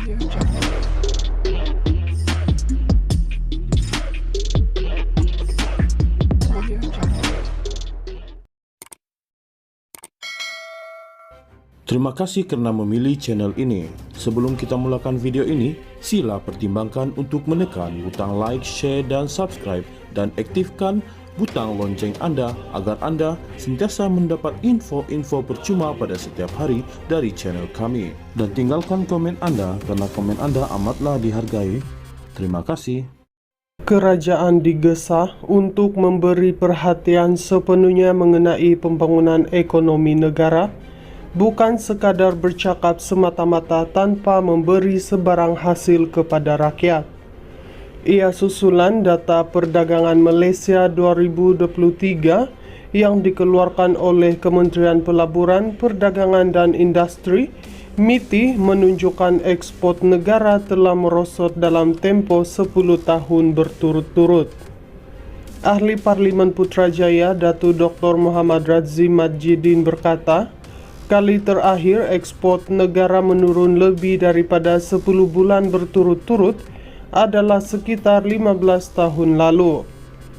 Terima kasih karena memilih channel ini. Sebelum kita mulakan video ini, sila pertimbangkan untuk menekan butang like, share, dan subscribe, dan aktifkan butang lonceng Anda agar Anda sentiasa mendapat info-info percuma pada setiap hari dari channel kami. Dan tinggalkan komen Anda karena komen Anda amatlah dihargai. Terima kasih. Kerajaan digesa untuk memberi perhatian sepenuhnya mengenai pembangunan ekonomi negara, bukan sekadar bercakap semata-mata tanpa memberi sebarang hasil kepada rakyat. Ia susulan data perdagangan Malaysia 2023 yang dikeluarkan oleh Kementerian Pelaburan, Perdagangan dan Industri MITI menunjukkan ekspor negara telah merosot dalam tempoh 10 tahun berturut-turut. Ahli Parlimen Putrajaya Datuk Dr. Muhammad Razzi Majidin berkata, kali terakhir ekspor negara menurun lebih daripada 10 bulan berturut-turut adalah sekitar 15 tahun lalu.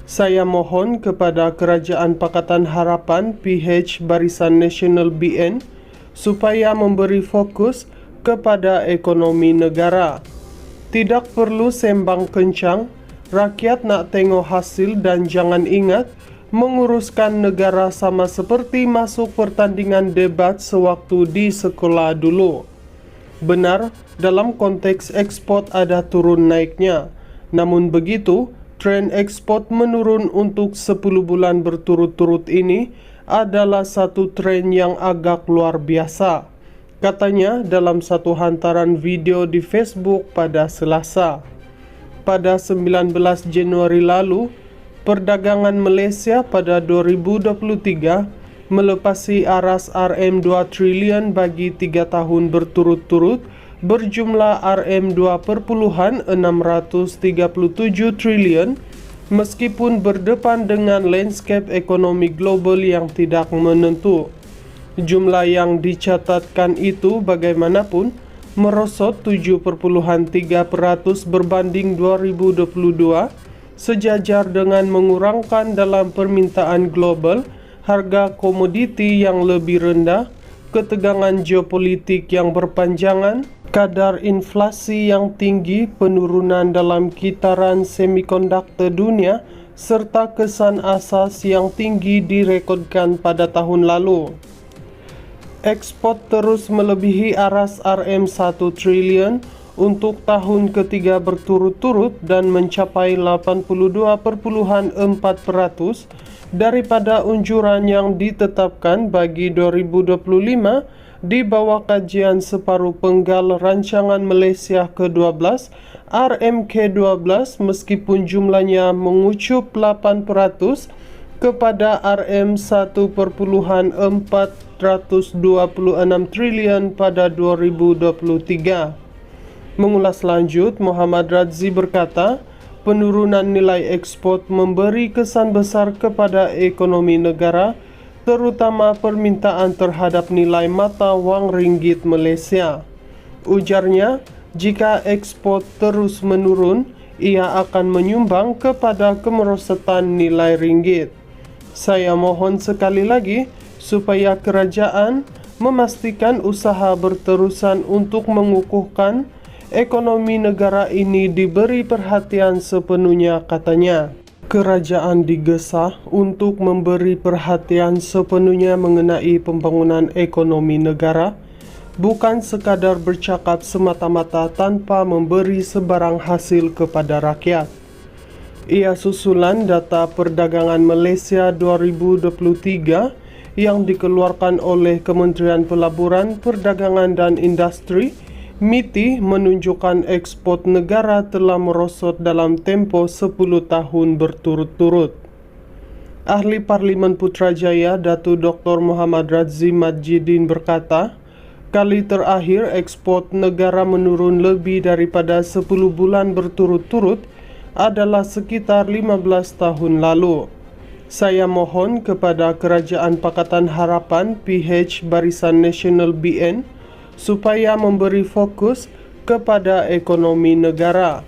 Saya mohon kepada Kerajaan Pakatan Harapan PH Barisan Nasional BN supaya memberi fokus kepada ekonomi negara. Tidak perlu sembang kencang, rakyat nak tengok hasil dan jangan ingat menguruskan negara sama seperti masuk pertandingan debat sewaktu di sekolah dulu. Benar, dalam konteks ekspor ada turun naiknya. Namun begitu, tren ekspor menurun untuk 10 bulan berturut-turut ini adalah satu tren yang agak luar biasa, katanya dalam satu hantaran video di Facebook pada Selasa. Pada 19 Januari lalu, perdagangan Malaysia pada 2023 melepasi aras RM2 trilion bagi 3 tahun berturut-turut berjumlah RM2.637 trilion meskipun berdepan dengan landscape ekonomi global yang tidak menentu. Jumlah yang dicatatkan itu bagaimanapun merosot 7.3% berbanding 2022, sejajar dengan mengurangkan dalam permintaan global, harga komoditi yang lebih rendah, ketegangan geopolitik yang berpanjangan, kadar inflasi yang tinggi, penurunan dalam kitaran semikonduktor dunia, serta kesan asas yang tinggi direkodkan pada tahun lalu. Ekspor terus melebihi aras RM1 trilion untuk tahun ketiga berturut-turut dan mencapai 82.4% daripada unjuran yang ditetapkan bagi 2025 di bawah kajian separuh penggal rancangan Malaysia ke-12 RMK-12 meskipun jumlahnya mengucup 8% kepada RM1.426 trilion pada 2023. Mengulas lanjut, Muhammad Razzi berkata, penurunan nilai ekspor memberi kesan besar kepada ekonomi negara, terutama permintaan terhadap nilai mata wang ringgit Malaysia. Ujarnya, jika ekspor terus menurun, ia akan menyumbang kepada kemerosotan nilai ringgit. Saya mohon sekali lagi supaya kerajaan memastikan usaha berterusan untuk mengukuhkan ekonomi negara ini diberi perhatian sepenuhnya, katanya. Kerajaan digesa untuk memberi perhatian sepenuhnya mengenai pembangunan ekonomi negara, bukan sekadar bercakap semata-mata tanpa memberi sebarang hasil kepada rakyat. Ia susulan data perdagangan Malaysia 2023 yang dikeluarkan oleh Kementerian Pelaburan, Perdagangan dan Industri MITI menunjukkan ekspor negara telah merosot dalam tempoh 10 tahun berturut-turut. Ahli Parlimen Putrajaya Datuk Dr. Muhammad Razzi Majidin berkata, kali terakhir ekspor negara menurun lebih daripada 10 bulan berturut-turut adalah sekitar 15 tahun lalu. Saya mohon kepada Kerajaan Pakatan Harapan PH Barisan Nasional BN supaya memberi fokus kepada ekonomi negara.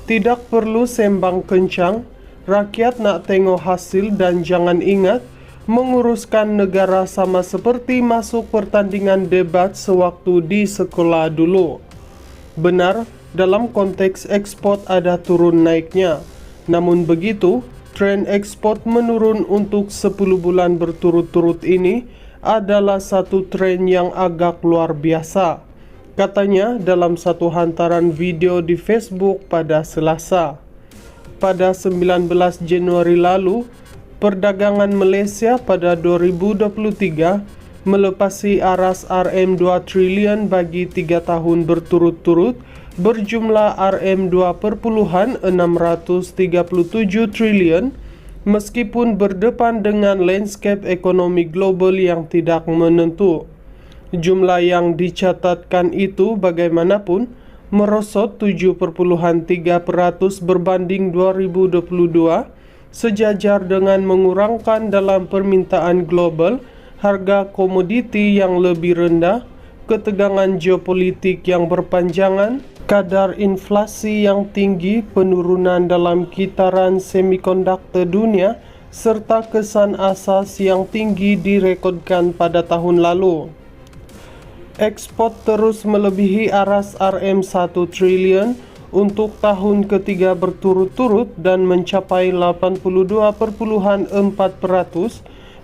Tidak perlu sembang kencang, rakyat nak tengok hasil dan jangan ingat, menguruskan negara sama seperti masuk pertandingan debat sewaktu di sekolah dulu. Benar, dalam konteks ekspor ada turun naiknya. Namun begitu, tren ekspor menurun untuk 10 bulan berturut-turut ini adalah satu tren yang agak luar biasa, katanya dalam satu hantaran video di Facebook pada Selasa. Pada 19 Januari lalu, perdagangan Malaysia pada 2023 melepasi aras RM2 triliun bagi 3 tahun berturut-turut berjumlah RM2,637 triliun meskipun berdepan dengan landscape ekonomi global yang tidak menentu. Jumlah yang dicatatkan itu bagaimanapun merosot 7,3% berbanding 2022, sejajar dengan mengurangkan dalam permintaan global, harga komoditi yang lebih rendah, ketegangan geopolitik yang berpanjangan, kadar inflasi yang tinggi, penurunan dalam kitaran semikonduktor dunia, serta kesan asas yang tinggi direkodkan pada tahun lalu. Ekspor terus melebihi aras RM1 triliun untuk tahun ketiga berturut-turut dan mencapai 82,4%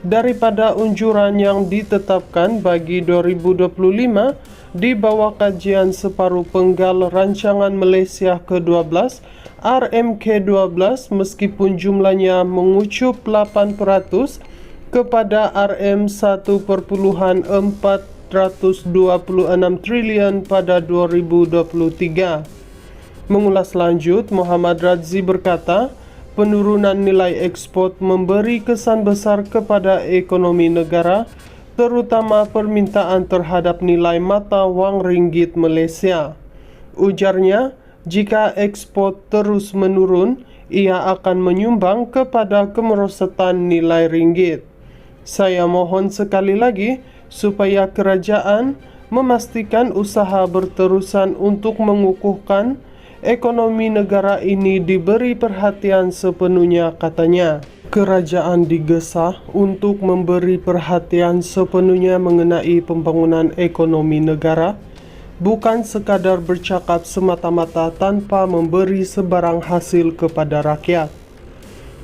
daripada unjuran yang ditetapkan bagi 2025 di bawah kajian separuh penggal rancangan Malaysia ke-12 RMK-12, meskipun jumlahnya mengucup 8% kepada RM1,426 triliun pada 2023. Mengulas lanjut, Muhammad Radzi berkata, penurunan nilai ekspor memberi kesan besar kepada ekonomi negara, terutama permintaan terhadap nilai mata wang ringgit Malaysia. Ujarnya, jika ekspor terus menurun, ia akan menyumbang kepada kemerosotan nilai ringgit. Saya mohon sekali lagi supaya kerajaan memastikan usaha berterusan untuk mengukuhkan ekonomi negara ini diberi perhatian sepenuhnya, katanya. Kerajaan digesa untuk memberi perhatian sepenuhnya mengenai pembangunan ekonomi negara, bukan sekadar bercakap semata-mata tanpa memberi sebarang hasil kepada rakyat.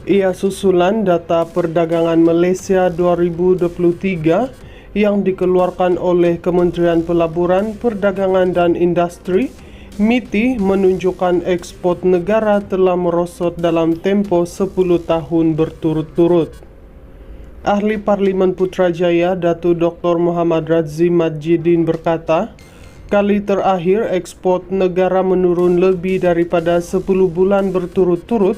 Ia susulan data perdagangan Malaysia 2023 yang dikeluarkan oleh Kementerian Pelaburan, Perdagangan dan Industri MITI menunjukkan ekspor negara telah merosot dalam tempoh 10 tahun berturut-turut. Ahli Parlimen Putrajaya Datuk Dr. Muhammad Radzi Majidin berkata, kali terakhir ekspor negara menurun lebih daripada 10 bulan berturut-turut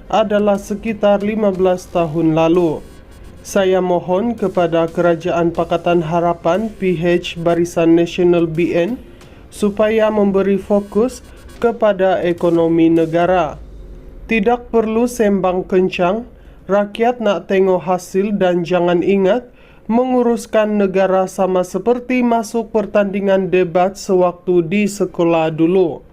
adalah sekitar 15 tahun lalu. Saya mohon kepada Kerajaan Pakatan Harapan PH Barisan Nasional BN supaya memberi fokus kepada ekonomi negara. Tidak perlu sembang kencang, rakyat nak tengok hasil dan jangan ingat, menguruskan negara sama seperti masuk pertandingan debat sewaktu di sekolah dulu.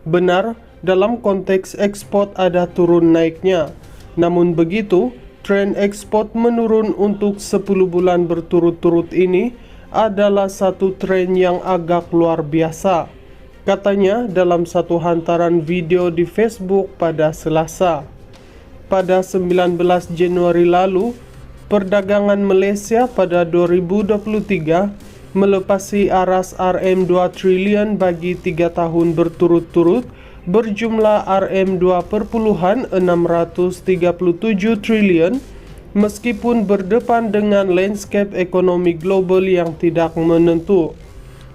Benar, dalam konteks ekspor ada turun naiknya. Namun begitu, tren ekspor menurun untuk 10 bulan berturut-turut ini adalah satu tren yang agak luar biasa, katanya dalam satu hantaran video di Facebook pada Selasa. Pada 19 Januari lalu, perdagangan Malaysia pada 2023 melepasi aras RM2 triliun bagi 3 tahun berturut-turut berjumlah RM2,637 triliun meskipun berdepan dengan landscape ekonomi global yang tidak menentu.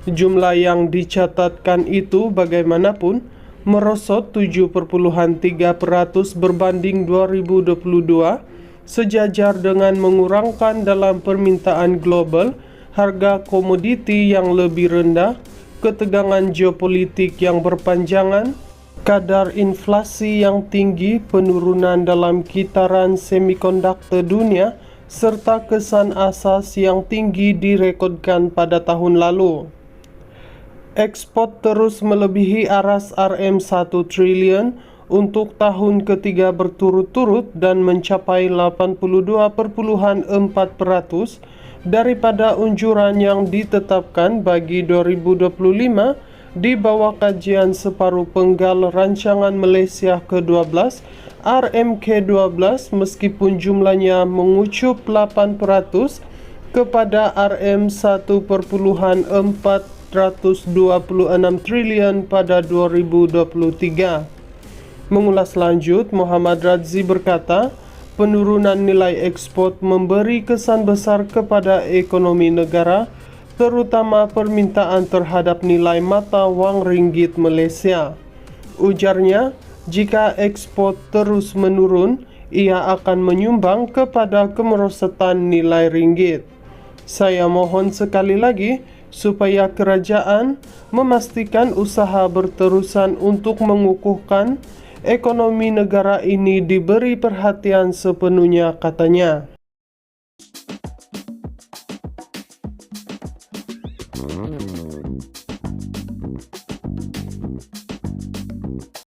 Jumlah yang dicatatkan itu bagaimanapun merosot 7,3% berbanding 2022, sejajar dengan mengurangkan dalam permintaan global, harga komoditi yang lebih rendah, ketegangan geopolitik yang berpanjangan, kadar inflasi yang tinggi, penurunan dalam kitaran semikonduktor dunia, serta kesan asas yang tinggi direkodkan pada tahun lalu. Ekspor terus melebihi aras Rm1 triliun untuk tahun ketiga berturut-turut dan mencapai 82,4% daripada unjuran yang ditetapkan bagi 2025 di bawah kajian separuh penggal rancangan Malaysia ke-12 RMK-12, meskipun jumlahnya mengucup 8% kepada Rm1,426 triliun pada 2023. Mengulas lanjut, Muhammad Radzi berkata, penurunan nilai ekspor memberi kesan besar kepada ekonomi negara, terutama permintaan terhadap nilai mata wang ringgit Malaysia. Ujarnya, jika ekspor terus menurun, ia akan menyumbang kepada kemerosotan nilai ringgit. Saya mohon sekali lagi supaya kerajaan memastikan usaha berterusan untuk mengukuhkan ekonomi negara ini diberi perhatian sepenuhnya, katanya.